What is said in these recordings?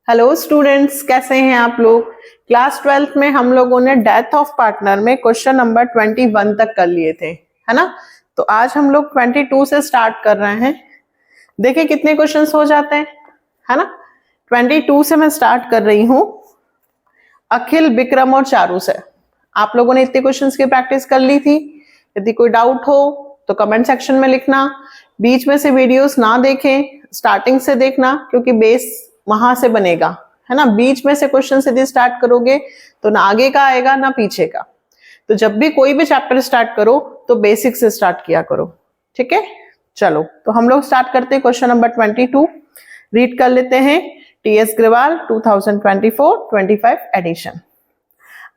Hello students, कैसे हैं आप लोग। क्लास 12th में हम लोगों ने डेथ ऑफ पार्टनर में क्वेश्चन नंबर 21 तक कर लिए थे, है ना। तो आज हम लोग 22 से स्टार्ट कर रहे हैं। देखिए कितने क्वेश्चंस हो जाते हैं, है ना। 22 से मैं स्टार्ट कर रही हूं अखिल, विक्रम और चारू से। आप लोगों ने इतने क्वेश्चंस की प्रैक्टिस कर ली थी। यदि कोई डाउट हो तो कमेंट सेक्शन में लिखना। बीच में से वीडियोस ना देखें, स्टार्टिंग से देखना, क्योंकि बेस वहां से बनेगा, है ना। बीच में से क्वेश्चन यदि स्टार्ट करोगे तो ना आगे का आएगा ना पीछे का। तो जब भी कोई भी चैप्टर स्टार्ट करो तो बेसिक से स्टार्ट किया करो, ठीक है। चलो तो हम लोग स्टार्ट करते हैं क्वेश्चन नंबर 22। रीड कर लेते हैं। T S. Grewal 2024-25 edition.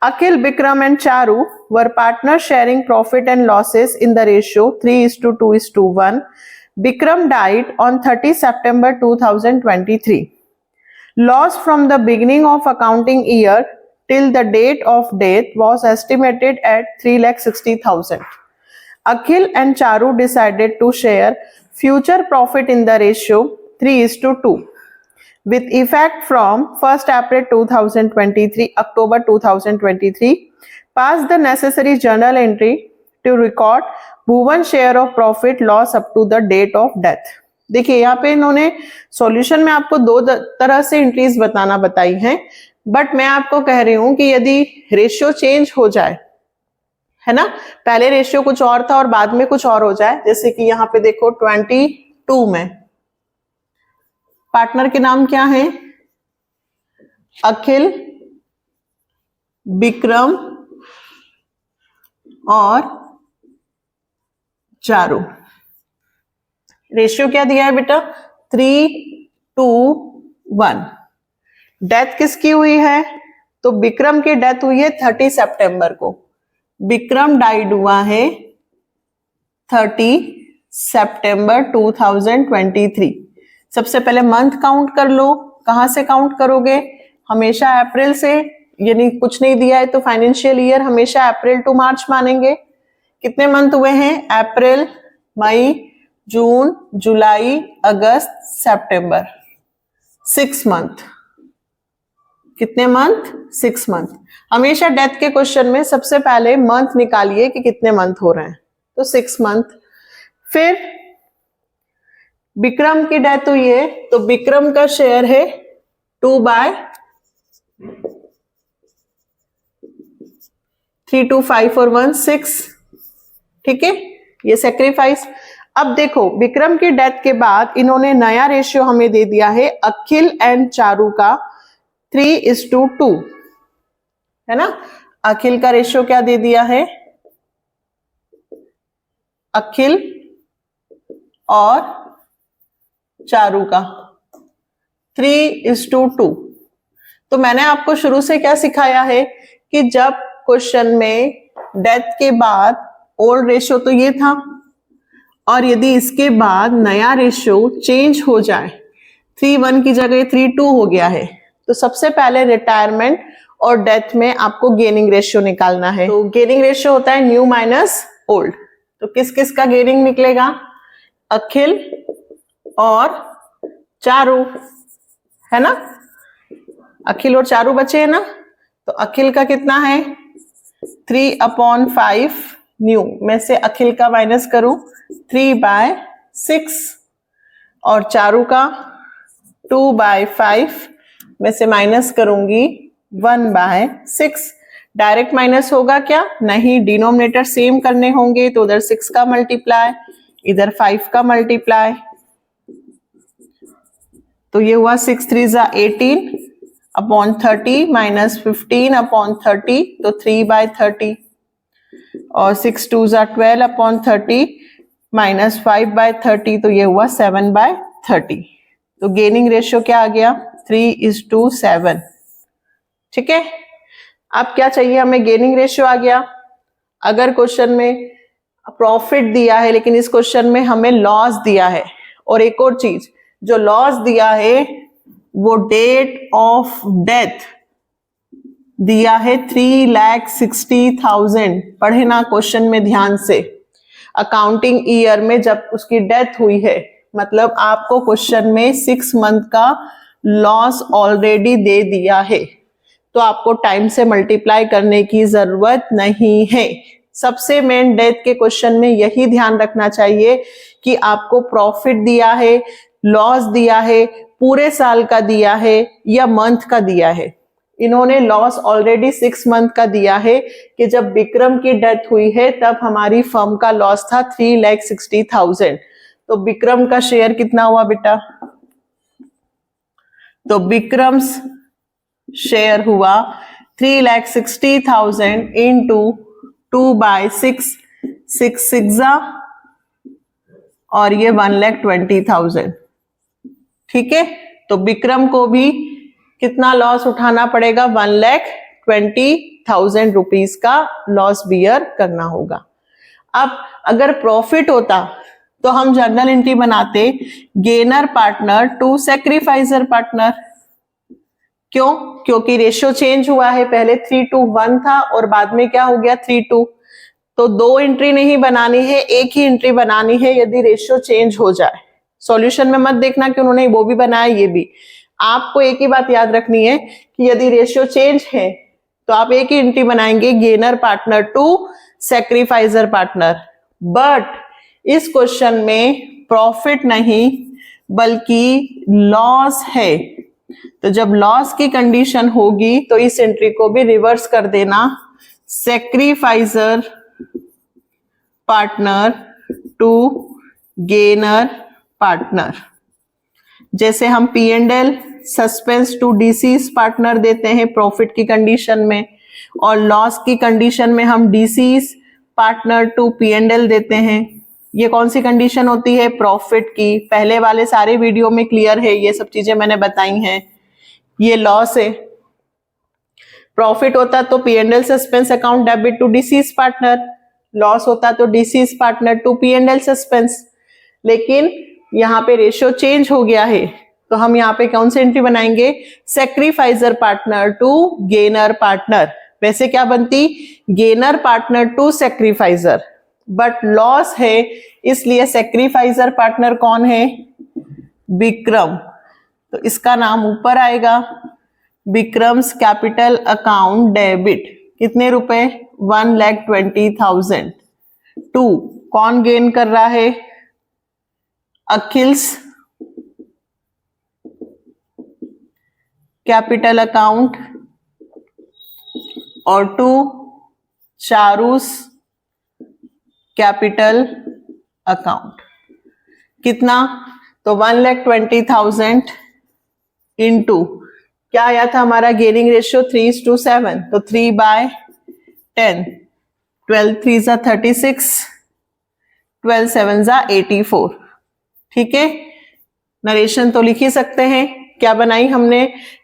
Akhil, Bikram and Charu were partners sharing profit and losses in the ratio 3:2:1. Bikram died on 30 September 2023. Loss from the beginning of accounting year till the date of death was estimated at 3,60,000. Akhil and Charu decided to share future profit in the ratio 3:2. With effect from 1st April 2023, October 2023, pass the necessary journal entry to record Bhuvan share of profit loss up to the date of death. देखिए यहाँ पे इन्होंने solution में आपको दो तरह से entries बताना बताई हैं, बट मैं आपको कह रही हूं कि यदि रेशियो चेंज हो जाए, है ना, पहले रेशियो कुछ और था और बाद में कुछ और हो जाए, जैसे कि यहाँ पे देखो 22 में पार्टनर के नाम क्या है, अखिल, विक्रम और चारू। रेशियो क्या दिया है बेटा, 3:1। डेथ किसकी हुई है, तो विक्रम की डेथ हुई है 30 सितंबर को। विक्रम डाइड हुआ है 30 सितंबर 2023। सबसे पहले मंथ काउंट कर लो। कहां से काउंट करोगे, हमेशा अप्रैल से, यानी कुछ नहीं दिया है तो फाइनेंशियल ईयर हमेशा अप्रैल टू मार्च मानेंगे। कितने मंथ हुए हैं, अप्रैल, मई, जून, जुलाई, अगस्त, सितंबर, 6 मंथ। कितने मंथ, 6 मंथ। हमेशा डेथ के क्वेश्चन में सबसे पहले मंथ निकालिए कि कितने मंथ हो रहे हैं, तो 6 मंथ। फिर विक्रम की डेथ हुई है तो विक्रम का शेयर है 2/3, 2, 5 और 1, 6, ठीक है, ये सेक्रीफाइस। अब देखो विक्रम की डेथ के बाद इन्होंने नया रेशियो हमें दे दिया है अखिल एंड चारू का 3:2, है ना। अखिल का रेशियो क्या दे दिया है, अखिल और चारू का 3:2। तो मैंने आपको शुरू से क्या सिखाया है कि जब क्वेश्चन में डेथ के बाद ओल्ड रेशियो तो ये था, और यदि इसके बाद नया रेशियो चेंज हो जाए, 3:1 की जगह 3:2 हो गया है, तो सबसे पहले रिटायरमेंट और डेथ में आपको गेनिंग रेशियो निकालना है। तो गेनिंग रेशियो होता है न्यू माइनस ओल्ड। तो किस किस का गेनिंग निकलेगा, अखिल और चारू, है ना। अखिल और चारू बचे हैं ना, तो अखिल का कितना है 3/5 न्यू में से अखिल का माइनस करूं 3/6, और चारू का 2/5 में से माइनस करूंगी 1/6। डायरेक्ट माइनस होगा क्या, नहीं, डिनोमिनेटर सेम करने होंगे, तो उधर 6 का मल्टीप्लाई, इधर 5 का मल्टीप्लाई, तो ये हुआ 6 3 18/30 माइनस 15/30, तो 3/30, और 6 2 12/30 माइनस 5/30, तो ये हुआ 7/30। तो गेनिंग रेशियो क्या आ गया, 3:7, ठीक है। अब क्या चाहिए हमें, गेनिंग रेशियो आ गया। अगर क्वेश्चन में प्रॉफिट दिया है लेकिन इस क्वेश्चन में हमें लॉस दिया है, और एक और चीज, जो लॉस दिया है वो डेट ऑफ डेथ दिया है 3,60,000। पढ़े ना क्वेश्चन में ध्यान से, अकाउंटिंग ईयर में जब उसकी डेथ हुई है, मतलब आपको क्वेश्चन में 6 मंथ का लॉस ऑलरेडी दे दिया है, तो आपको टाइम से मल्टीप्लाई करने की जरूरत नहीं है। सबसे मेन डेथ के क्वेश्चन में यही ध्यान रखना चाहिए कि आपको प्रॉफिट दिया है, लॉस दिया है, पूरे साल का दिया है या मंथ का दिया है। इन्होंने लॉस ऑलरेडी 6 मंथ का दिया है कि जब विक्रम की डेथ हुई है तब हमारी फर्म का लॉस था 3,60,000। तो विक्रम का शेयर कितना हुआ बेटा? तो विक्रम्स शेयर हुआ 3,60,000 इंटू 2/6, 6 और ये 1,20,000। ठीक है, तो विक्रम को भी कितना लॉस उठाना पड़ेगा? 1,20,000 रुपीज का लॉस बियर करना होगा। अब अगर प्रॉफिट होता तो हम जर्नल एंट्री बनाते gainer partner to sacrificer partner. क्यों? क्योंकि रेशियो चेंज हुआ है, पहले 3:1 था और बाद में क्या हो गया 3:2। तो 2 एंट्री नहीं बनानी है, एक ही एंट्री बनानी है यदि रेशियो चेंज हो जाए। सॉल्यूशन में मत देखना कि उन्होंने वो भी बनाया ये भी। आपको एक ही बात याद रखनी है कि यदि रेशियो चेंज है तो आप एक ही एंट्री बनाएंगे gainer partner to sacrificer partner. But इस क्वेश्चन में प्रॉफिट नहीं बल्कि लॉस है, तो जब लॉस की कंडीशन होगी तो इस एंट्री को भी रिवर्स कर देना, सैक्रिफाइसर पार्टनर टू गेनर पार्टनर। जैसे हम P&L suspense to deceased partner देते हैं प्रॉफिट की कंडीशन में, और लॉस की कंडीशन में हम डिसीज पार्टनर टू P&L देते हैं। ये कौन सी कंडीशन होती है? प्रॉफिट की। पहले वाले सारे वीडियो में क्लियर है, ये सब चीजें मैंने बताई हैं। ये लॉस है, प्रॉफिट होता तो P&L suspense account debit to deceased partner, loss होता तो disease partner to P&L suspense. लेकिन यहाँ पे रेशियो चेंज हो गया है तो हम यहाँ पे कौन सी एंट्री बनाएंगे? Sacrificer partner to gainer partner. वैसे क्या बनती? Gainer partner to sacrificer, but loss है इसलिए सैक्रिफाइसर पार्टनर कौन है? विक्रम। तो इसका नाम ऊपर आएगा विक्रम्स कैपिटल अकाउंट डेबिट। कितने रुपए? 1,20,000 टू कौन गेन कर रहा है? अखिल्स कैपिटल अकाउंट और टू चारूस कैपिटल अकाउंट। कितना? तो 1,20,000 इंटू क्या आया था हमारा गेनिंग रेशियो 3:7, तो 3/10, 12 3 36, 12 7 84। ठीक है, नरेशन तो लिख ही सकते हैं। क्या बनाई हमने?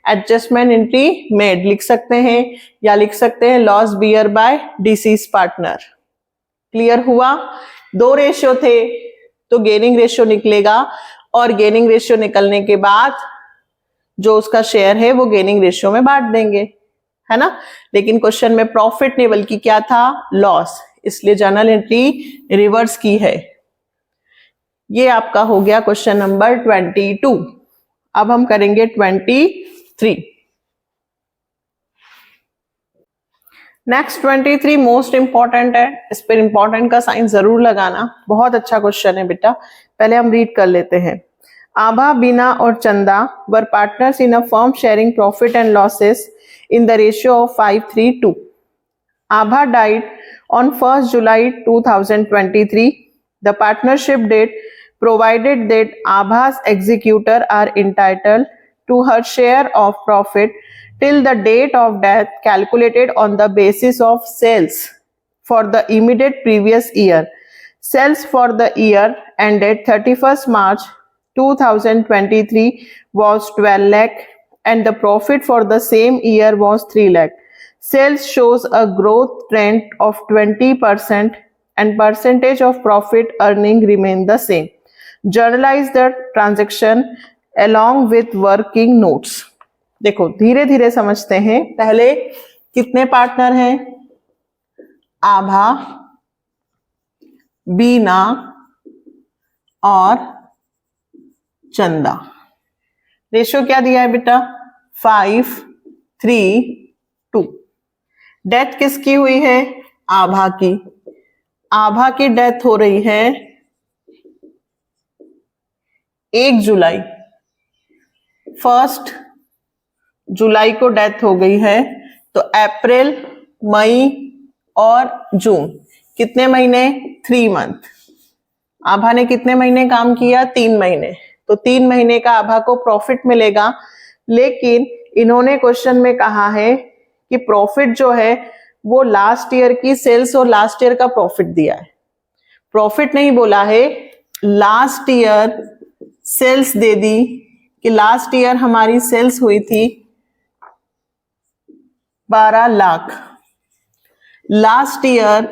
एडजस्टमेंट एंट्री मेड लिख सकते हैं, या लिख सकते हैं loss bear by deceased partner. Clear हुआ? 2 रेशियो थे तो गेनिंग रेशियो निकलेगा, और गेनिंग रेशियो निकलने के बाद जो उसका शेयर है वो गेनिंग रेशियो में बांट देंगे, है ना। लेकिन क्वेश्चन में प्रॉफिट नहीं बल्कि क्या था? लॉस, इसलिए जर्नल एंट्री रिवर्स की है। ये आपका हो गया क्वेश्चन नंबर 22। अब हम करेंगे 23। नेक्स्ट 23 मोस्ट इंपॉर्टेंट है, इस पर इंपॉर्टेंट का साइन जरूर लगाना, बहुत अच्छा क्वेश्चन है बेटा। पहले हम रीड कर लेते हैं। आभा, बीना और चंदा वर partners in a firm sharing profit and losses in the ratio of 5:3:2. Abha died on 1st July 2023. The partnership date provided that Abha's executor are entitled to her share of profit till the date of death calculated on the basis of sales for the immediate previous year. Sales for the year ended 31st March 2023 was 12 lakh and the profit for the same year was 3 lakh. Sales shows a growth trend of 20% and percentage of profit earning remain the same. Journalize the transaction along with working notes. देखो धीरे धीरे समझते हैं। पहले कितने partner हैं? आभा, बीना और चंदा। रेशियो क्या दिया है बेटा? 5:3:2। डेथ किसकी हुई है? आभा की। आभा की डेथ हो रही है 1 जुलाई। 1 जुलाई को डेथ हो गई है। तो अप्रैल, मई और जून, कितने महीने? 3 मंथ। आभा ने कितने महीने काम किया? 3 महीने। तो 3 महीने का आभा को प्रॉफिट मिलेगा। लेकिन इन्होंने क्वेश्चन में कहा है कि प्रॉफिट जो है वो लास्ट ईयर की सेल्स और लास्ट ईयर का प्रॉफिट दिया है। प्रॉफिट नहीं बोला है, लास्ट ईयर सेल्स दे दी कि लास्ट ईयर हमारी सेल्स हुई थी 12 लाख। लास्ट ईयर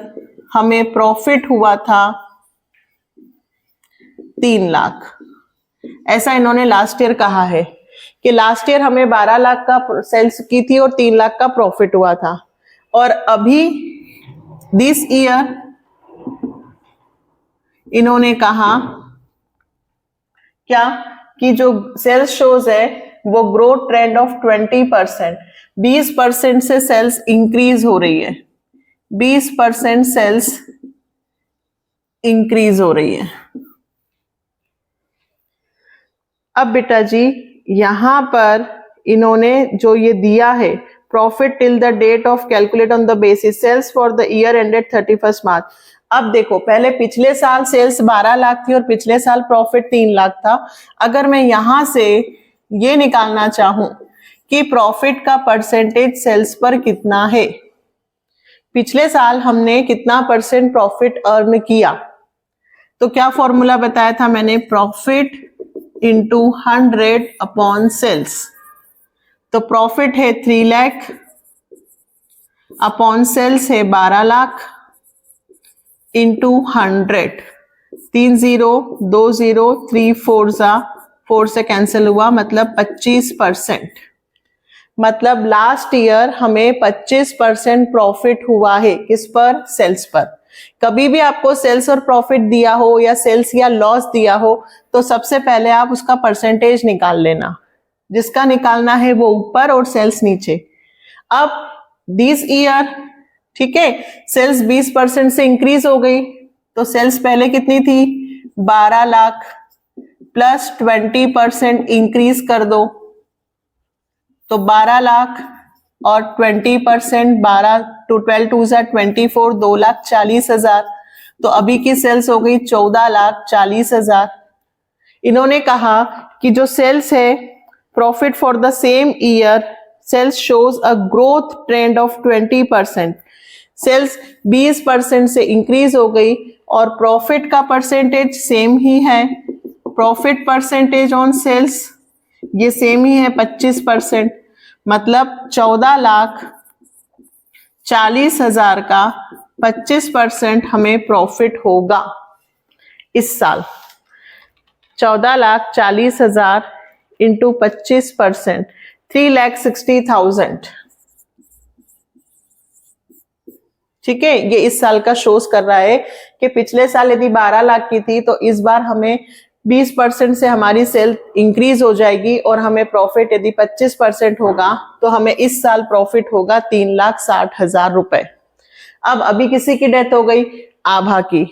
हमें प्रॉफिट हुआ था 3 लाख। ऐसा इन्होंने लास्ट ईयर कहा है कि लास्ट ईयर हमें 12 लाख का सेल्स की थी और 3 लाख का प्रॉफिट हुआ था। और अभी दिस ईयर इन्होंने कहा क्या कि जो सेल्स शोज है वो ग्रोथ ट्रेंड ऑफ 20%, 20% से सेल्स इंक्रीज हो रही है। 20% सेल्स इंक्रीज हो रही है। अब बेटा जी यहां पर इन्होंने जो ये दिया है profit till the date of calculate on the basis sales for the year ended 31 March. अब देखो पहले पिछले साल सेल्स 12 लाख थी और पिछले साल प्रॉफिट 3 लाख था। अगर मैं यहां से ये निकालना चाहूं कि प्रॉफिट का परसेंटेज सेल्स पर कितना है, पिछले साल हमने कितना परसेंट प्रॉफिट अर्न किया, तो क्या फॉर्मूला बताया था मैंने? Profit into 100 upon sales. तो प्रॉफिट है 3 लाख अपॉन सेल्स है 12 लाख इंटू 100। 3 0 2 0 3 4 4 से कैंसिल हुआ, मतलब 25%। मतलब लास्ट ईयर हमें 25% प्रॉफिट हुआ है। किस पर? सेल्स पर। कभी भी आपको सेल्स और प्रॉफिट दिया हो या सेल्स या लॉस दिया हो तो सबसे पहले आप उसका परसेंटेज निकाल लेना। जिसका निकालना है वो ऊपर और सेल्स नीचे। अब दिस ईयर ठीक है सेल्स 20% से इंक्रीज हो गई। तो सेल्स पहले कितनी थी? 12 लाख प्लस 20% इंक्रीज कर दो तो 12 लाख और 20%, 12 टू 12 टू 24, 2,40,000। तो अभी की सेल्स हो गई 14,40,000। इन्होंने कहा कि जो सेल्स है profit for the same year sales shows a growth trend of 20%। Sales 20% से इंक्रीज हो गई और प्रॉफिट का परसेंटेज सेम ही है। प्रॉफिट परसेंटेज ऑन सेल्स ये सेम ही है 25%। मतलब 14,40,000 का 25% हमें प्रॉफिट होगा इस साल। 14,40,000 इंटू 25%, 3,60,000। ठीक है, ये इस साल का शोज कर रहा है कि पिछले साल यदि 12 लाख की थी तो इस बार हमें 20% से हमारी सेल इंक्रीज हो जाएगी और हमें प्रॉफिट यदि 25% होगा तो हमें इस साल प्रॉफिट होगा 3,60,000 रुपए। अब अभी किसी की डेथ हो गई, आभा की,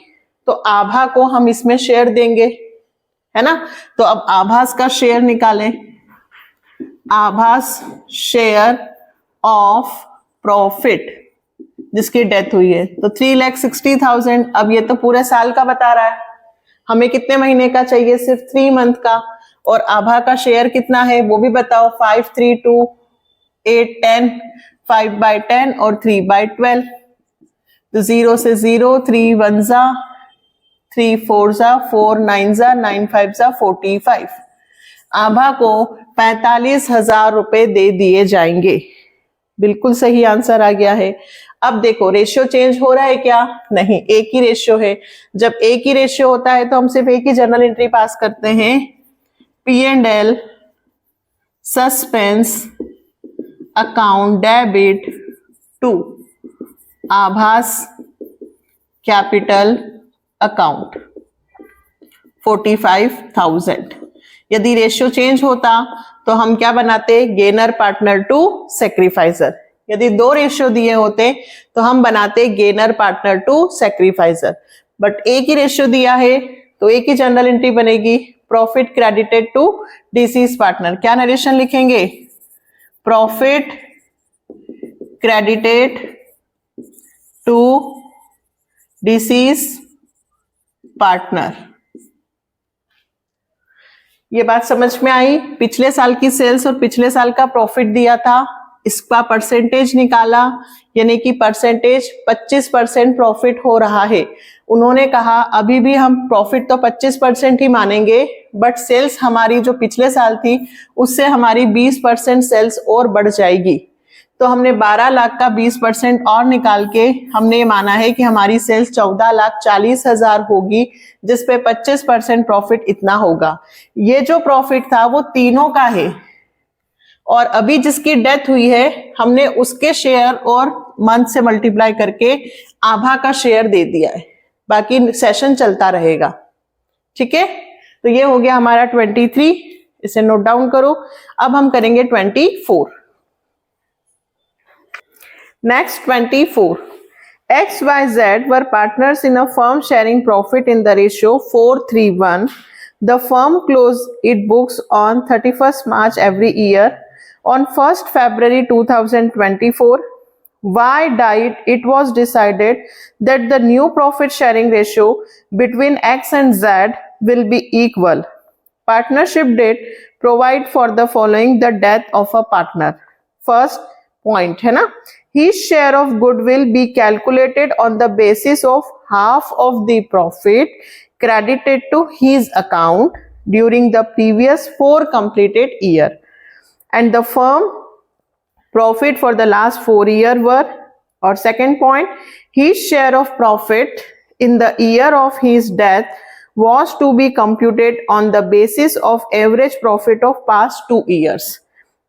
तो आभा को हम इसमें शेयर देंगे, है ना। तो अब आभास का शेयर निकालें। आभास शेयर ऑफ प्रॉफिट जिसकी डेथ हुई है तो 3,60,000। अब ये तो पूरे साल का बता रहा है, हमें कितने महीने का चाहिए? सिर्फ 3 मंथ का। और आभा का शेयर कितना है वो भी बताओ? 5 3 2 8 10, 5/10 और 3/12। तो 0 से 0, 3 1 जा, 3 4 जा, 4 9 जा, 9 5 जा 45। आभा को 45,000 रुपए दे दिए जाएंगे। बिल्कुल सही आंसर आ गया है। अब देखो रेशियो चेंज हो रहा है क्या? नहीं, एक ही रेशियो है। जब एक ही रेशियो होता है तो हम सिर्फ एक ही जर्नल एंट्री पास करते हैं, P&L suspense account debit to Abhas capital account 45,000। यदि रेशियो चेंज होता तो हम क्या बनाते, गेनर पार्टनर टू सेक्रीफाइजर। यदि दो रेशियो दिए होते तो हम बनाते gainer partner to sacrificer, but एक ही रेशियो दिया है तो एक ही जनरल एंट्री बनेगी, profit credited to deceased partner. क्या नरेशन लिखेंगे, profit credited to deceased partner. ये बात समझ में आई। पिछले साल की सेल्स और पिछले साल का प्रॉफिट दिया था, इसका परसेंटेज निकाला, यानी कि परसेंटेज 25% प्रॉफिट हो रहा है। उन्होंने कहा अभी भी हम प्रॉफिट तो 25% ही मानेंगे, बट सेल्स हमारी जो पिछले साल थी उससे हमारी 20% सेल्स और बढ़ जाएगी। तो हमने 12 लाख का 20% और निकाल के हमने ये माना है कि हमारी सेल्स 14,40,000 होगी, जिसपे 25% प्रॉफिट इतना होगा। ये जो प्रॉफिट था वो तीनों का है, और अभी जिसकी डेथ हुई है हमने उसके शेयर और मंथ से मल्टीप्लाई करके आभा का शेयर दे दिया है, बाकी सेशन चलता रहेगा। ठीक है, तो ये हो गया हमारा 23, इसे नोट डाउन करो। अब हम करेंगे 24। Next 24, XYZ were partners in a firm sharing profit in the ratio 4:3:1. The firm closed its books on 31st March every year. On 1st February 2024, why died? It was decided that the new profit sharing ratio between X and Z will be equal. Partnership date provide for the following: the death of a partner. First point है ना, his share of goodwill be calculated on the basis of half of the profit credited to his account during the previous 4 completed year, and the firm profit for the last 4 years were. Or second point, his share of profit in the year of his death was to be computed on the basis of average profit of past 2 years.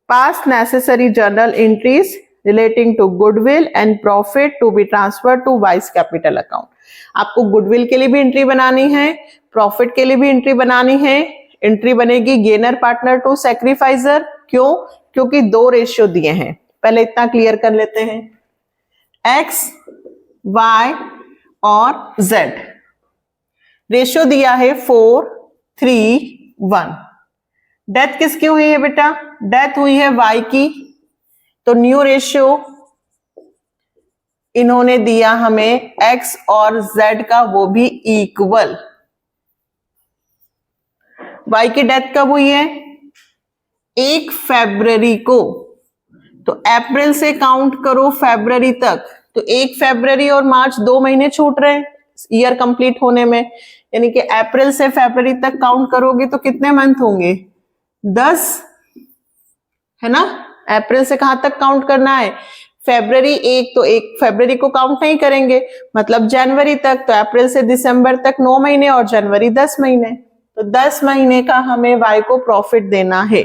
Past necessary journal entries relating to goodwill and profit to be transferred to vice capital account. आपको goodwill के लिए भी entry बनानी है, profit के लिए भी entry बनानी है। एंट्री बनेगी गेनर पार्टनर टू सेक्रीफाइजर। क्यों? क्योंकि दो रेशियो दिए हैं। पहले इतना क्लियर कर लेते हैं, एक्स, वाई और जेड। रेशियो दिया है 4:3:1। डेथ किसकी हुई है बेटा? डेथ हुई है वाई की, तो न्यू रेशियो इन्होंने दिया हमें एक्स और जेड का, वो भी इक्वल। वाई की डेथ कब हुई है? 1 फरवरी को, तो अप्रैल से काउंट करो फरवरी तक, तो 1 फरवरी और मार्च 2 महीने छूट रहे हैं ईयर कंप्लीट होने में, यानी कि अप्रैल से फरवरी तक काउंट करोगे तो कितने मंथ होंगे? 10 है ना। अप्रैल से कहां तक काउंट करना है? फरवरी 1, तो 1 फरवरी को काउंट नहीं करेंगे, मतलब जनवरी तक। तो अप्रैल से दिसंबर तक 9 महीने और जनवरी 10 महीने, तो 10 महीने का हमें वाई को प्रॉफिट देना है।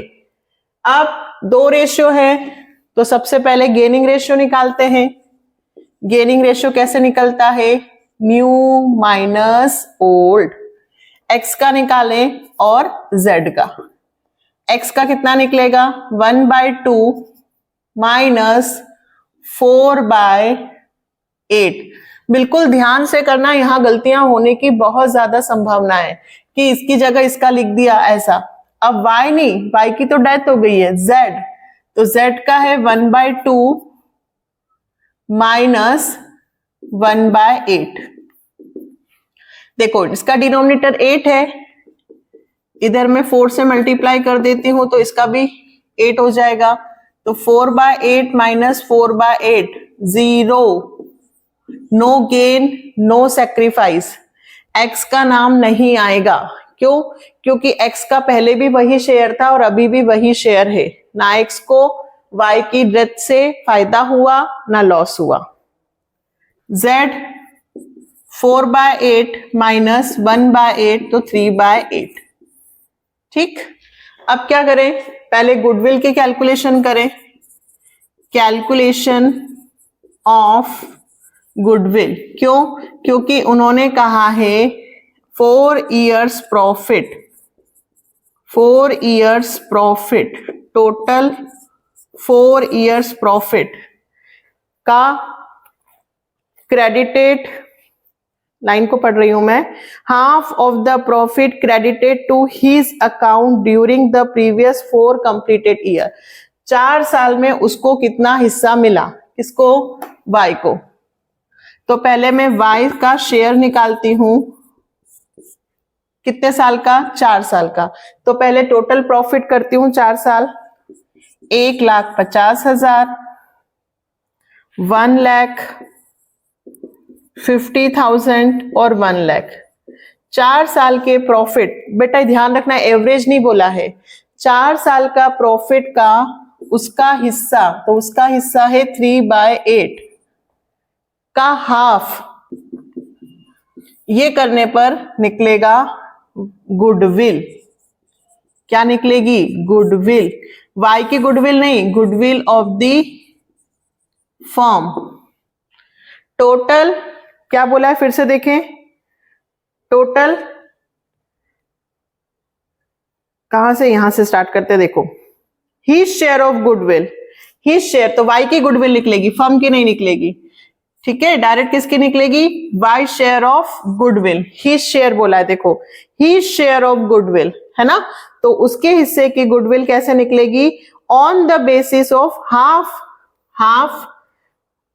अब दो रेशियो है, तो सबसे पहले गेनिंग रेशियो निकालते हैं। गेनिंग रेशियो कैसे निकलता है? New minus old. एक्स का निकालें और जेड का। एक्स का कितना निकलेगा? 1/2 माइनस 4/8। बिल्कुल ध्यान से करना, यहां गलतियां होने की बहुत ज्यादा संभावना है कि इसकी जगह इसका लिख दिया ऐसा। अब y नहीं, y की तो डेथ हो गई है, z, तो z का है 1/2 माइनस 1/8। देखो इसका डिनोमिनेटर 8 है, इधर मैं 4 से मल्टीप्लाई कर देती हूं तो इसका भी 8 हो जाएगा, तो 4/8 minus 4/8 0। No gain no sacrifice, x का नाम नहीं आएगा। क्यों? क्योंकि x का पहले भी वही शेयर था और अभी भी वही शेयर है। ना x को y की डेथ से फायदा हुआ ना लॉस हुआ। z 4/8 माइनस 1/8 तो 3/8। ठीक, अब क्या करें? पहले गुडविल की कैलकुलेशन करें। Calculation of goodwill. क्यों? क्योंकि उन्होंने कहा है 4 years profit, 4 years profit, total 4 years profit का क्रेडिटेड, लाइन को पढ़ रही हूं मैं, half of the profit credited to his account during the previous 4 completed year. 4 साल में उसको कितना हिस्सा मिला, किसको, वाई को। तो पहले मैं वाई का शेयर निकालती हूं, कितने साल का, 4 साल का। तो पहले टोटल प्रॉफिट करती हूं 4 साल, 1,50,000, 1,50,000 और 1 लाख। 4 साल के प्रॉफिट, बेटा ध्यान रखना एवरेज नहीं बोला है, 4 साल का प्रॉफिट का उसका हिस्सा, तो उसका हिस्सा है 3/8 का हाफ, ये करने पर निकलेगा गुडविल। क्या निकलेगी, गुडविल। वाई की गुडविल नहीं, goodwill of the firm. Total क्या बोला है, फिर से देखें, टोटल कहां से, यहां से स्टार्ट करते, देखो, he share of goodwill, he share, तो वाई की गुडविल निकलेगी, फर्म की नहीं निकलेगी, ठीक है, डायरेक्ट किसकी निकलेगी, Y share of goodwill. He share बोला है, देखो, ही शेयर ऑफ गुडविल है ना, तो उसके हिस्से की गुडविल कैसे निकलेगी, on the basis of half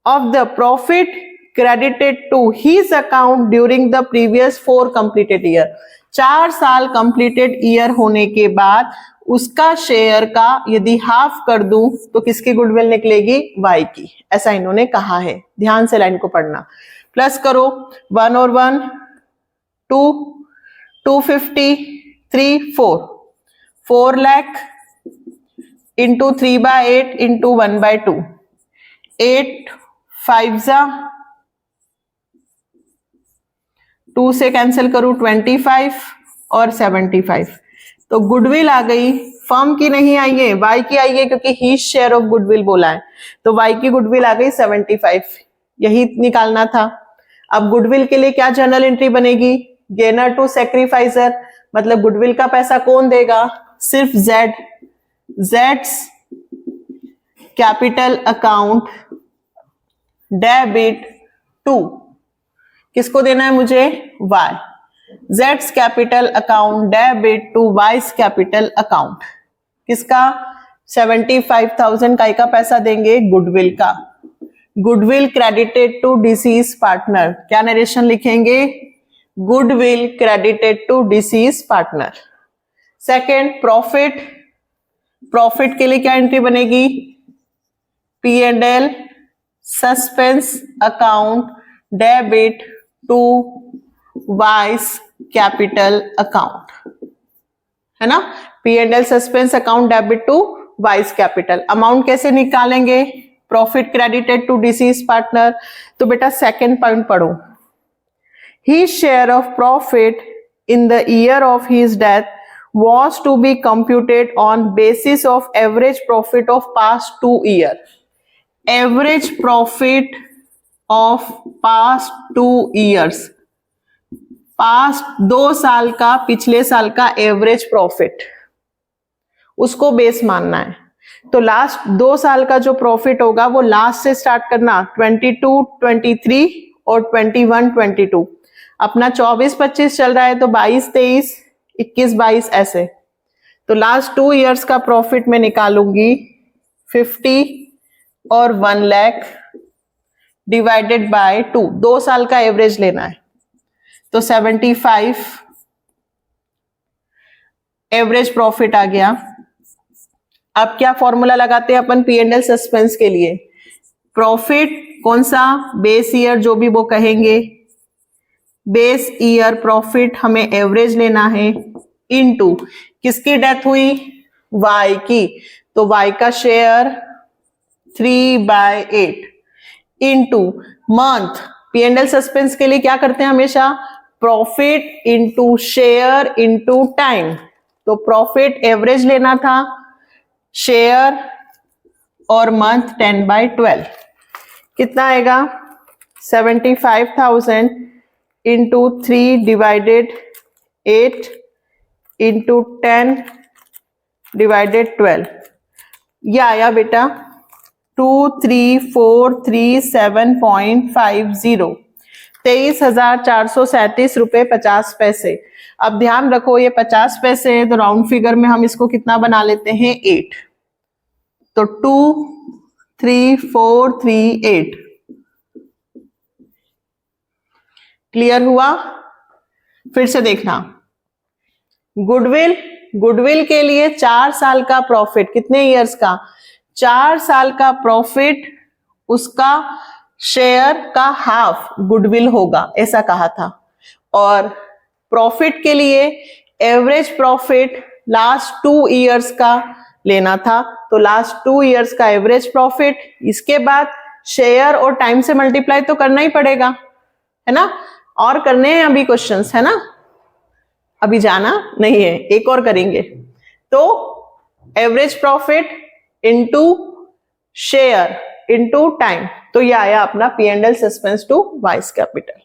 of the profit credited to his account during the previous 4 completed year। 4 साल completed year होने के बाद उसका शेयर का यदि हाफ कर दूं तो किसकी गुडविल निकलेगी, वाई की। ऐसा इन्होंने कहा है, ध्यान से लाइन को पढ़ना। प्लस करो, 1 और 1 2, 250, 3 4, 4 लाख इंटू 3/8 इंटू 1/2, 8 5 जा, 2 से कैंसिल करूं 25 और 75, तो गुडविल आ गई, फर्म की नहीं आई है, वाई की आई है, क्योंकि ही शेयर ऑफ गुडविल बोला है, तो वाई की गुडविल आ गई 75, यही निकालना था। अब गुडविल के लिए क्या जर्नल एंट्री बनेगी, गेनर टू सैक्रिफाइसर, मतलब गुडविल का पैसा कौन देगा, सिर्फ जेड्स कैपिटल अकाउंट डेबिट टू, किसको देना है मुझे, वाई, जेड्स capital account debit to Y's capital account, किसका, 75,000 का पैसा देंगे, गुडविल का। Goodwill credited to deceased partner, क्या नरेशन लिखेंगे, goodwill credited to deceased partner. Second, profit के लिए क्या एंट्री बनेगी, P&L suspense account debit to Y's capital account, है ना, P&L suspense account debit to Y's capital. Amount कैसे निकालेंगे, profit credited to deceased partner, तो बेटा सेकेंड पॉइंट पढ़ो, he share of profit in the year of his death was to be computed on basis of average profit of past 2 year। Average profit of past 2 years, past 2 साल का, पिछले साल का average profit, उसको base मानना है। तो last 2 साल का जो प्रॉफिट होगा वो लास्ट से स्टार्ट करना, 22, 23 और 21, 22। अपना 24, 25 चल रहा है तो 22, 23, 21, 22 ऐसे। तो लास्ट 2 years का प्रॉफिट मैं निकालूंगी 50 और 1 लाख डिवाइडेड बाय 2, 2 साल का एवरेज लेना है, तो 75 एवरेज प्रॉफिट आ गया। अब क्या फॉर्मूला लगाते हैं अपन P&L सस्पेंस के लिए, प्रॉफिट कौन सा, बेस ईयर, जो भी वो कहेंगे, बेस ईयर प्रॉफिट हमें एवरेज लेना है, इनटू किसकी डेथ हुई, वाई की, तो वाई का share 3/8 into month. P&L suspense के लिए क्या करते हैं हमेशा, profit into share into time, तो प्रॉफिट एवरेज लेना था, शेयर और मंथ 10/12, कितना आएगा, 75,000 इंटू 3 डिवाइडेड 8 इंटू 10 डिवाइडेड 12, ये आया बेटा 23,437.50, 23,437 रुपए 50 पैसे। अब ध्यान रखो ये 50 पैसे है तो राउंड फिगर में हम इसको कितना बना लेते हैं 8, तो 23438। क्लियर हुआ? फिर से देखना, गुडविल के लिए 4 साल का प्रॉफिट, कितने इयर्स का? 4 साल का प्रॉफिट, उसका शेयर का हाफ गुडविल होगा, ऐसा कहा था। और प्रॉफिट के लिए एवरेज प्रॉफिट लास्ट 2 इयर्स का लेना था, तो लास्ट 2 इयर्स का एवरेज प्रॉफिट, इसके बाद शेयर और टाइम से मल्टीप्लाई तो करना ही पड़ेगा, है ना? और करने हैं अभी क्वेश्चंस, है ना? अभी जाना नहीं है, एक और करेंगे। तो average profit into share into time, तो ये आया अपना P&L suspense to Y's capital.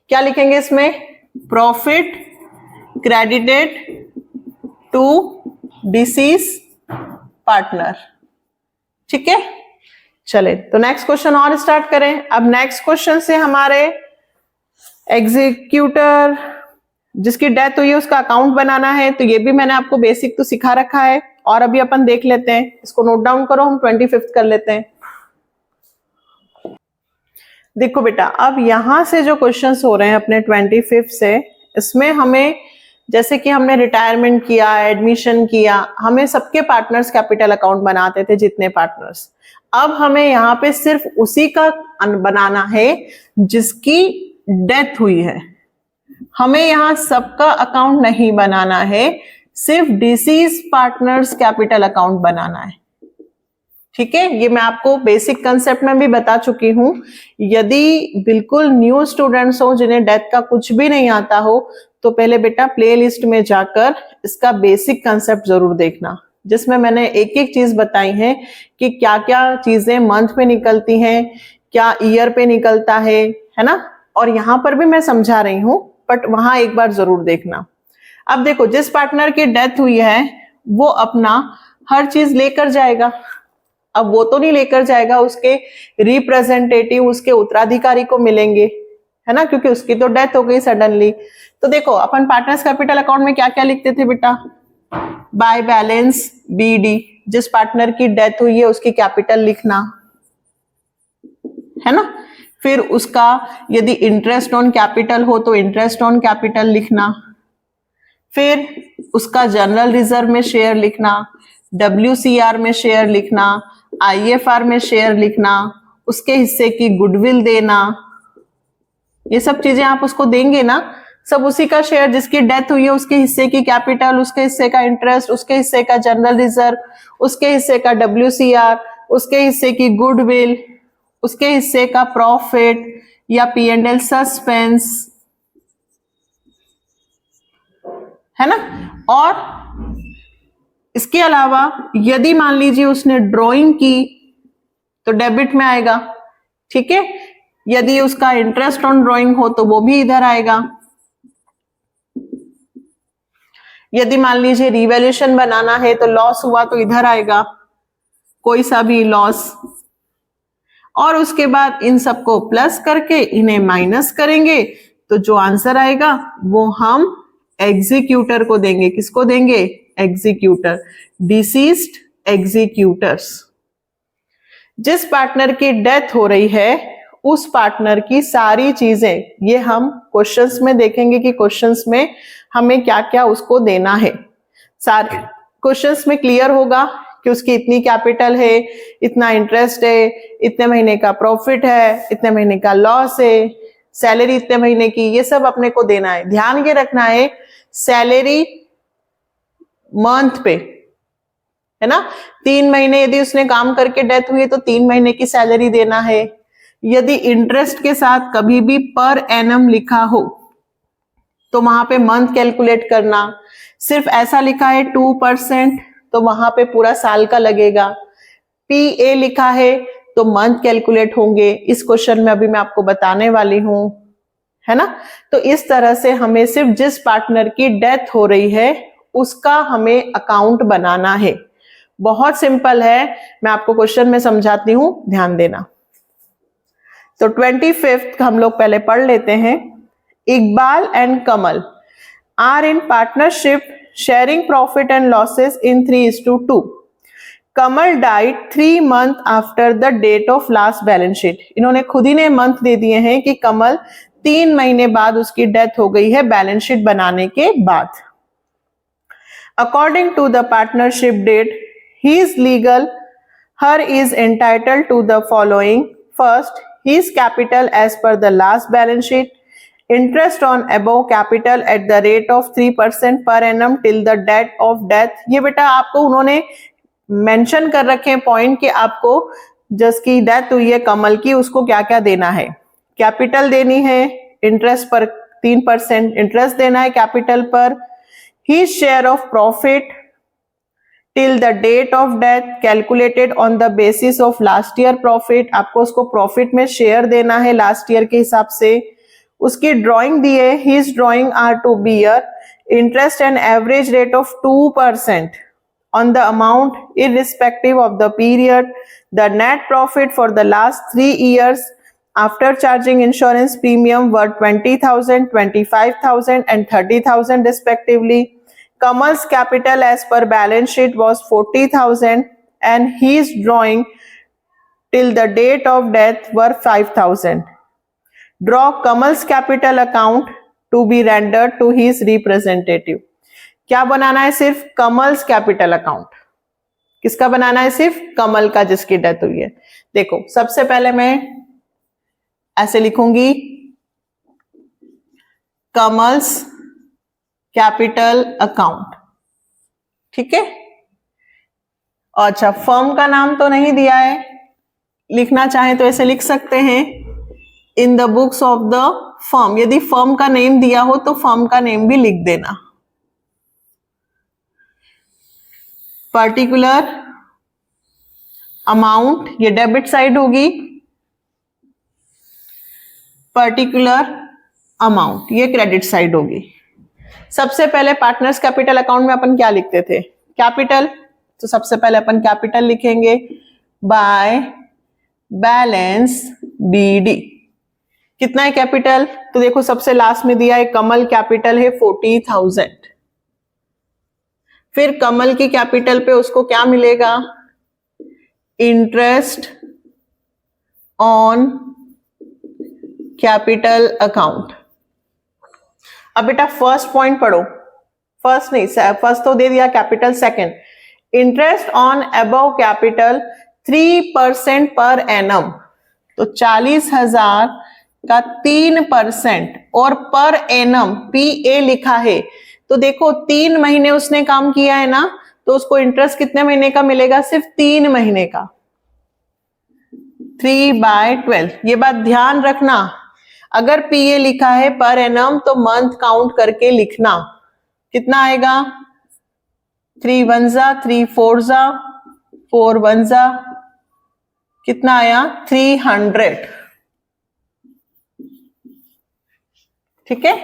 क्या लिखेंगे इसमें? Profit credited to deceased partner. ठीक है, चले तो नेक्स्ट क्वेश्चन और स्टार्ट करें। अब नेक्स्ट क्वेश्चन से हमारे एग्जीक्यूटर जिसकी डेथ हुई है उसका अकाउंट बनाना है, तो ये भी मैंने आपको बेसिक तो सिखा रखा है, और अभी अपन देख लेते हैं, इसको नोट डाउन करो, हम 25th कर लेते हैं। देखो बेटा, अब यहां से जो क्वेश्चंस हो रहे हैं अपने 25th से, इसमें हमें जैसे कि हमने रिटायरमेंट किया, एडमिशन किया, हमें सबके पार्टनर्स कैपिटल अकाउंट बनाते थे जितने पार्टनर्स। अब हमें यहाँ पे सिर्फ उसी का बनाना है जिसकी डेथ हुई है, हमें यहां सबका अकाउंट नहीं बनाना है, सिर्फ डिसीज पार्टनर्स कैपिटल अकाउंट बनाना है। ठीक है, ये मैं आपको बेसिक कंसेप्ट में भी बता चुकी हूं। यदि बिल्कुल न्यू स्टूडेंट्स हो जिन्हें डेथ का कुछ भी नहीं आता हो, तो पहले बेटा प्लेलिस्ट में जाकर इसका बेसिक कंसेप्ट जरूर देखना, जिसमें मैंने एक एक चीज बताई है कि क्या क्या चीजें मंथ पे निकलती हैं, क्या ईयर पे निकलता है ना? और यहां पर भी मैं समझा रही हूं, बट वहां एक बार जरूर देखना। अब देखो, जिस पार्टनर की डेथ हुई है वो अपना हर चीज लेकर जाएगा। अब वो तो नहीं लेकर जाएगा, उसके रिप्रेजेंटेटिव, उसके उत्तराधिकारी को मिलेंगे, है ना, क्योंकि उसकी तो डेथ हो गई सडनली। तो देखो, अपन पार्टनर्स कैपिटल अकाउंट में क्या क्या लिखते थे बेटा? बाय बैलेंस BD, जिस पार्टनर की डेथ हुई है उसकी कैपिटल लिखना, है ना? फिर उसका यदि इंटरेस्ट ऑन कैपिटल हो तो इंटरेस्ट ऑन कैपिटल लिखना, फिर उसका जनरल रिजर्व में शेयर लिखना, WCR में शेयर लिखना, IFR में शेयर लिखना, उसके हिस्से की गुडविल देना, ये सब चीजें आप उसको देंगे ना, सब उसी का शेयर, जिसकी डेथ हुई है उसके हिस्से की कैपिटल, उसके हिस्से का इंटरेस्ट, उसके हिस्से का जनरल रिजर्व, उसके हिस्से का WCR, उसके हिस्से की गुडविल, उसके हिस्से का प्रॉफिट या P&L सस्पेंस, है ना? और इसके अलावा यदि मान लीजिए उसने ड्राइंग की तो डेबिट में आएगा, ठीक है? यदि उसका इंटरेस्ट ऑन ड्राइंग हो तो वो भी इधर आएगा। यदि मान लीजिए रिवैल्यूएशन बनाना है तो लॉस हुआ तो इधर आएगा, कोई सा भी लॉस। और उसके बाद इन सबको प्लस करके इन्हें माइनस करेंगे तो जो आंसर आएगा वो हम एग्जीक्यूटर को देंगे। किसको देंगे? Executor, deceased executors. जिस पार्टनर की डेथ हो रही है उस पार्टनर की सारी चीजें, ये हम क्वेश्चंस में देखेंगे कि क्वेश्चंस में हमें क्या क्या उसको देना है। सारे क्वेश्चंस में क्लियर होगा कि उसकी इतनी कैपिटल है, इतना इंटरेस्ट है, इतने महीने का प्रॉफिट है, इतने महीने का लॉस है, सैलरी इतने महीने की, ये सब अपने को देना है। ध्यान ये रखना है, सैलरी मंथ पे, है ना? 3 महीने यदि उसने काम करके डेथ हुई है तो 3 महीने की सैलरी देना है। यदि इंटरेस्ट के साथ कभी भी पर एनम लिखा हो तो वहां पे मंथ कैलकुलेट करना। सिर्फ ऐसा लिखा है 2% तो वहां पे पूरा साल का लगेगा। PA लिखा है तो मंथ कैलकुलेट होंगे। इस क्वेश्चन में अभी मैं आपको बताने वाली हूं, है ना? तो इस तरह से हमें सिर्फ जिस पार्टनर की डेथ हो रही है उसका हमें अकाउंट बनाना है। बहुत सिंपल है, मैं आपको क्वेश्चन में समझाती हूं, ध्यान देना। तो 25th हम लोग पहले पढ़ लेते हैं। Iqbal and Kamal are in partnership sharing profit and losses in 3:2। Kamal died 3 months after the date of last balance sheet. इन्होंने खुद ही ने मंथ दे दिए हैं कि कमल 3 महीने बाद उसकी डेथ हो गई है बैलेंस शीट बनाने के बाद। According to the partnership deed he is legal heir is entitled to the following. First, his capital as per the last balance sheet, interest on above capital at the rate of 3% per annum till the date of death। ये बेटा आपको उन्होंने mention कर रखे हैं point कि आपको जिसकी डेथ हुई है कमल की उसको क्या क्या देना है। कैपिटल देनी है, इंटरेस्ट पर 3% इंटरेस्ट देना है कैपिटल पर। his share of profit till the date of death calculated on the basis of last year profit। आपको उसको प्रॉफिट में शेयर देना है लास्ट ईयर के हिसाब से। उसकी ड्राइंग दी है, his drawing are to bear interest and average rate of 2% on the amount irrespective of the period। The net profit for the last 3 years after charging insurance premium were 20,000, 25,000 and 30,000 respectively। Kamal's capital as per balance sheet was 40,000 and his drawing till the date of death were 5,000। Draw Kamal's capital account to be rendered to his representative। क्या बनाना है? सिर्फ Kamal's capital account. किसका बनाना है? सिर्फ कमल का जिसकी death हुई है। देखो सबसे पहले मैं ऐसे लिखूंगी कमल्स कैपिटल अकाउंट, ठीक है। अच्छा, फर्म का नाम तो नहीं दिया है, लिखना चाहे तो ऐसे लिख सकते हैं in the books of the firm. यदि फर्म का नेम दिया हो तो फर्म का नेम भी लिख देना। पर्टिकुलर अमाउंट, ये डेबिट साइड होगी, पर्टिकुलर अमाउंट ये क्रेडिट साइड होगी। सबसे पहले पार्टनर्स कैपिटल अकाउंट में अपन क्या लिखते थे? कैपिटल। तो सबसे पहले अपन कैपिटल लिखेंगे बाय बैलेंस बीडी। कितना है कैपिटल? तो देखो सबसे लास्ट में दिया है कमल कैपिटल है 40,000। फिर कमल की कैपिटल पे उसको क्या मिलेगा? Interest on capital account. अब बेटा फर्स्ट पॉइंट पढ़ो, फर्स्ट नहीं, फर्स्ट तो दे दिया capital. Second, interest on above capital 3% per annum. तो 40,000 का 3% और पर एनम PA लिखा है। तो देखो 3 महीने उसने काम किया है ना, तो उसको इंटरेस्ट कितने महीने का मिलेगा? सिर्फ 3 महीने का, 3/12। ये बात ध्यान रखना, अगर PA लिखा है पर एनम तो मंथ काउंट करके लिखना। कितना आएगा? 3 1 जा 3 4 जा 4 1 जा, कितना आया? 300। ठीक है,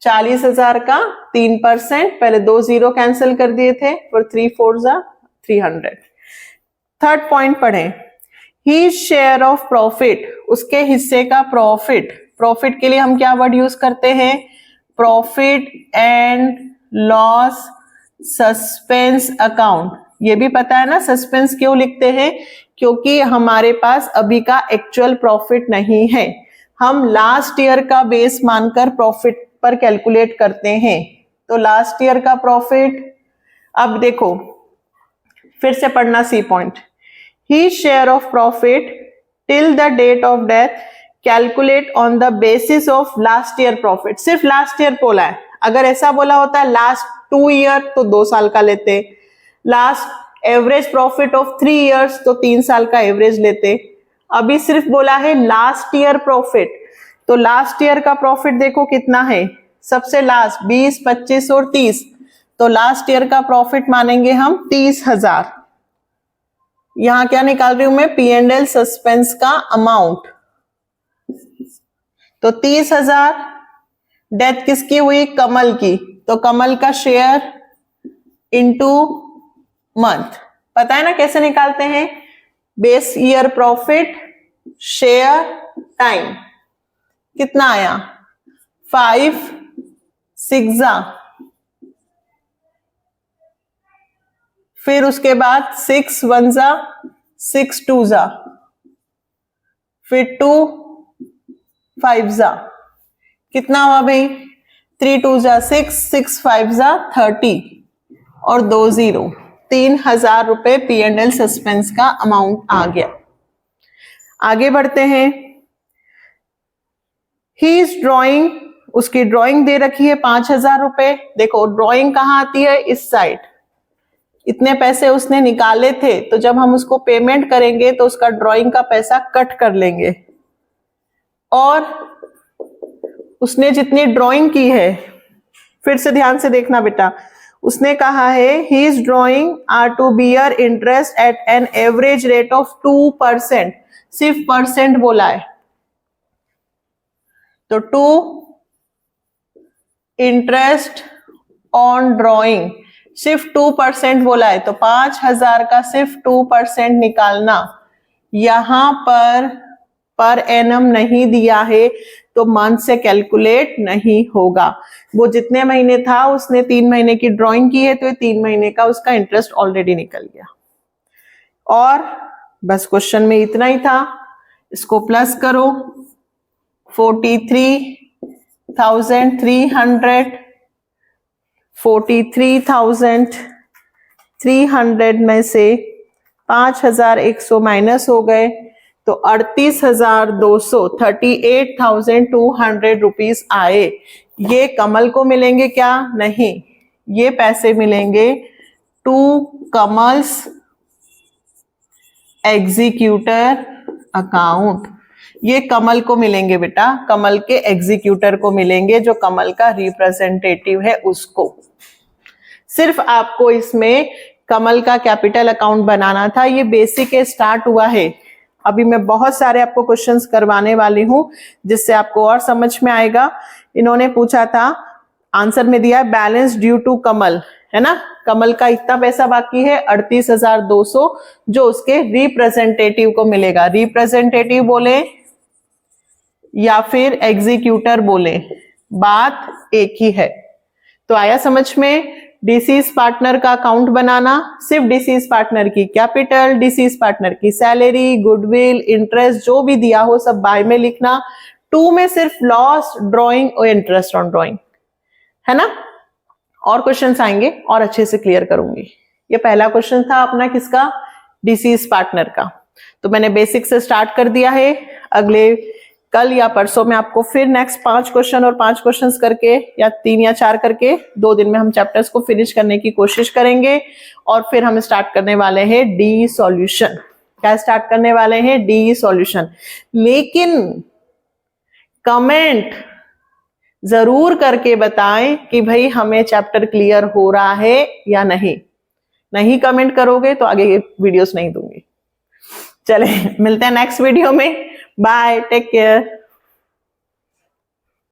40,000 का 3%, पहले 2 0 कैंसिल कर दिए थे, और 3 4 जा 300। थर्ड पॉइंट पढ़ें, ही शेयर ऑफ प्रॉफिट, उसके हिस्से का प्रॉफिट। प्रॉफिट के लिए हम क्या वर्ड यूज करते हैं? Profit and loss suspense account. ये भी पता है ना सस्पेंस क्यों लिखते हैं? क्योंकि हमारे पास अभी का एक्चुअल प्रॉफिट नहीं है, हम लास्ट ईयर का बेस मानकर प्रॉफिट पर कैलकुलेट करते हैं। तो लास्ट ईयर का प्रॉफिट। अब देखो फिर से पढ़ना C point, his share of profit till the date of death calculate on the basis of last year profit. सिर्फ लास्ट ईयर बोला है, अगर ऐसा बोला होता है लास्ट 2 ईयर तो 2 साल का लेते, last average profit of 3 years तो 3 साल का एवरेज लेते। अभी सिर्फ बोला है लास्ट ईयर प्रॉफिट, तो लास्ट ईयर का प्रॉफिट देखो कितना है, सबसे लास्ट 20 25 और 30, तो लास्ट ईयर का प्रॉफिट मानेंगे हम 30,000। यहां क्या निकाल रही हूं मैं? P&L सस्पेंस का अमाउंट। तो 30,000 डेथ किसकी हुई? कमल की, तो कमल का शेयर इंटू मंथ। पता है ना कैसे निकालते हैं? Base year profit share time. कितना आया? 5 6 फिर उसके बाद 6 1 6 2 फिर 2 5 कितना हुआ भाई? 3 2 6 6 5 30 और 2 0। 3,000 रुपए P&L सस्पेंस का अमाउंट आ गया। आगे बढ़ते हैं। ही इज ड्रॉइंग, उसकी ड्राइंग दे रखी है 5,000 रुपए। देखो ड्राइंग कहाँ आती है? इस साइड। इतने पैसे उसने निकाले थे, तो जब हम उसको पेमेंट करेंगे तो उसका ड्राइंग का पैसा कट कर लेंगे। और उसने जितनी ड्राइंग की है, फिर से ध्यान से देखना बेटा, उसने कहा है his drawing are to bear interest at an average rate of 2%। सिर्फ परसेंट बोला है, तो 2 इंटरेस्ट ऑन ड्रॉइंग सिर्फ 2% बोला है, तो 5,000 का सिर्फ 2% निकालना। यहां पर एनम नहीं दिया है, तो मंथ से कैलकुलेट नहीं होगा। वो जितने महीने था उसने 3 महीने की ड्राइंग की है, तो ये 3 महीने का उसका इंटरेस्ट ऑलरेडी निकल गया। और बस क्वेश्चन में इतना ही था। इसको प्लस करो, 43,300 43,300 में से 5,100 माइनस हो गए, तो 38,200 38,200 रुपीज आए। ये कमल को मिलेंगे क्या? नहीं, ये पैसे मिलेंगे टू कमल्स एग्जीक्यूटर अकाउंट। ये कमल को मिलेंगे बेटा, कमल के एग्जीक्यूटर को मिलेंगे, जो कमल का रिप्रेजेंटेटिव है उसको। सिर्फ आपको इसमें कमल का कैपिटल अकाउंट बनाना था। ये बेसिक स्टार्ट हुआ है। अभी मैं बहुत सारे आपको क्वेश्चंस करवाने वाली हूं, जिससे आपको और समझ में आएगा। इन्होंने पूछा था, आंसर में दिया है बैलेंस ड्यू टू कमल, है ना? कमल का इतना पैसा बाकी है 38,200, जो उसके रिप्रेजेंटेटिव को मिलेगा। रिप्रेजेंटेटिव बोले या फिर एग्जीक्यूटर बोले, बात एक ही है। तो आया समझ में? डिसीज पार्टनर का अकाउंट बनाना, सिर्फ डिसीज पार्टनर की कैपिटल, डिसीज पार्टनर की सैलरी, गुडविल, इंटरेस्ट जो भी दिया हो सब बाय में लिखना। 2 में सिर्फ लॉस, ड्राइंग और इंटरेस्ट ऑन ड्राइंग, है ना? और क्वेश्चंस आएंगे और अच्छे से क्लियर करूंगी। ये पहला क्वेश्चन था अपना किसका? डिसीज पार्टनर का। तो मैंने बेसिक से स्टार्ट कर दिया है। अगले कल या परसों में आपको फिर नेक्स्ट 5 क्वेश्चन और 5 क्वेश्चंस करके, या 3 या 4 करके 2 दिन में हम चैप्टर्स को फिनिश करने की कोशिश करेंगे। और फिर हम स्टार्ट करने वाले हैं डी सॉल्यूशन। क्या स्टार्ट करने वाले हैं? D solution. लेकिन कमेंट जरूर करके बताएं कि भाई हमें चैप्टर क्लियर हो रहा है या नहीं। नहीं कमेंट करोगे तो आगे वीडियोस नहीं दूंगी। चले मिलते हैं नेक्स्ट वीडियो में। Bye, take care.